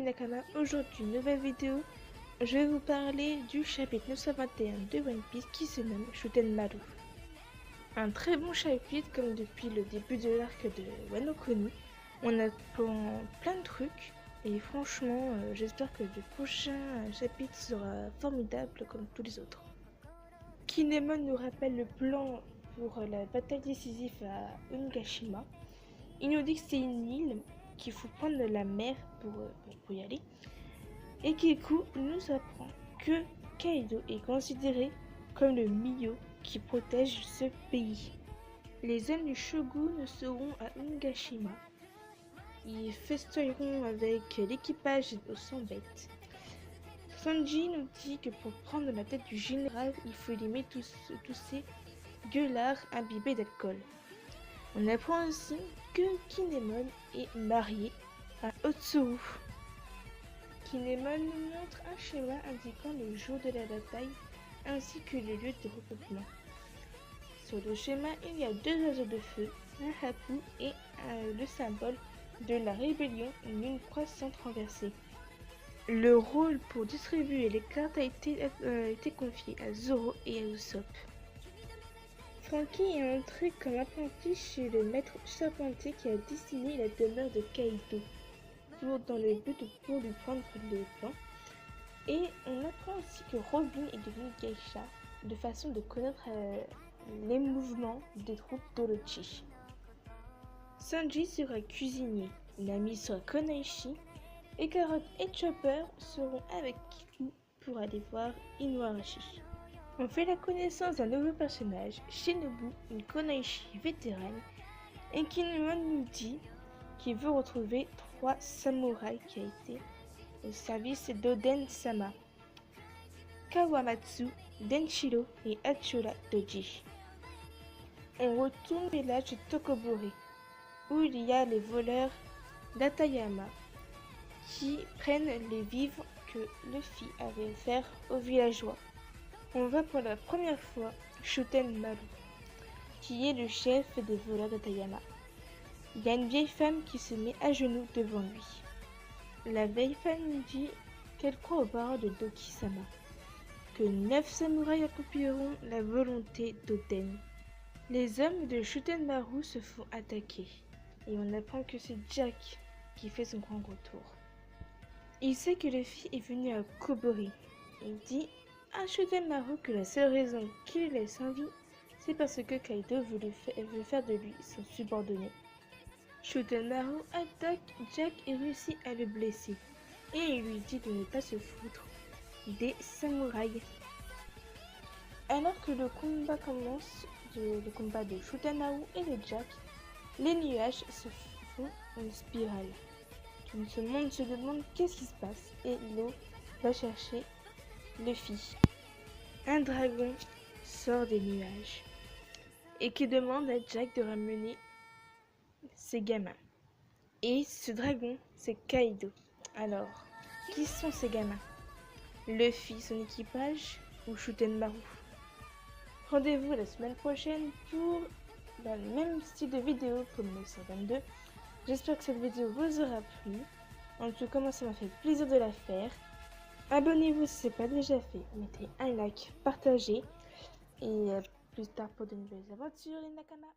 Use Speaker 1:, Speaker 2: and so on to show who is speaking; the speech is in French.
Speaker 1: Nakama. Aujourd'hui, nouvelle vidéo. Je vais vous parler du chapitre 921 de One Piece qui se nomme Shuten Maru. Un très bon chapitre comme depuis le début de l'arc de Wano Kuni. On apprend plein de trucs et franchement, j'espère que le prochain chapitre sera formidable comme tous les autres. Kinemon nous rappelle le plan pour la bataille décisive à Ungashima. Il nous dit que c'est une île qu'il faut prendre la mer pour y aller. Et Kiku nous apprend que Kaido est considéré comme le Mio qui protège ce pays. Les hommes du Shogun seront à Ungashima. Ils festoieront avec l'équipage aux 100 bêtes. Sanji nous dit que pour prendre la tête du général, il faut éliminer tous ces gueulards imbibés d'alcool. On apprend aussi que Kinemon est marié à Otsuru. Kinemon nous montre un schéma indiquant le jour de la bataille ainsi que le lieu de regroupement. Sur le schéma, il y a deux oiseaux de feu, un hapu et le symbole de la rébellion, une croissante renversée. Le rôle pour distribuer les cartes a été confié à Zoro et à Usopp. Franky est entré comme apprenti chez le maître charpentier qui a dessiné la demeure de Kaido, toujours dans le but pour lui prendre les plans. Et on apprend aussi que Robin est devenu geisha, de façon de connaître les mouvements des troupes d'Orochi. Sanji sera cuisinier, Nami sera Konaishi, et Carrot et Chopper seront avec Kiku pour aller voir Inuarashi. On fait la connaissance d'un nouveau personnage, Shinobu, une Konaishi vétérane, et Kinemon nous dit qu'il veut retrouver 3 samouraïs qui ont été au service d'Oden-sama, Kawamatsu, Denshiro et Hachola Doji. On retourne au village de Tokobori, où il y a les voleurs d'Atayama qui prennent les vivres que Luffy avait offerts aux villageois. On voit pour la première fois Shuten Maru, qui est le chef des voleurs d'Atayama. Il y a une vieille femme qui se met à genoux devant lui. La vieille femme dit qu'elle croit aux paroles de Doki-sama, que 9 samouraïs accompliront la volonté d'Oden. Les hommes de Shuten Maru se font attaquer, et on apprend que c'est Jack qui fait son grand retour. Il sait que Luffy est venu à Kobori. Il dit à Shuten Maru que la seule raison qu'il laisse en vie, c'est parce que Kaido veut faire de lui son subordonné. Shuten Maru attaque Jack et réussit à le blesser. Et il lui dit de ne pas se foutre des samouraïs. Alors que le combat commence, le combat de Shuten Maru et de Jack, les nuages se font une spirale. Tout le monde se demande qu'est-ce qui se passe et l'eau va chercher Luffy. Un dragon sort des nuages et qui demande à Jack de ramener ses gamins. Et ce dragon, c'est Kaido. Alors, qui sont ces gamins? Luffy, son équipage ou Shuten Maru? Rendez-vous la semaine prochaine pour le même style de vidéo comme 922. J'espère que cette vidéo vous aura plu. En tout cas, moi, ça m'a fait plaisir de la faire. Abonnez-vous si ce n'est pas déjà fait. Mettez un like, partagez. Et plus tard pour de nouvelles aventures, les Nakama.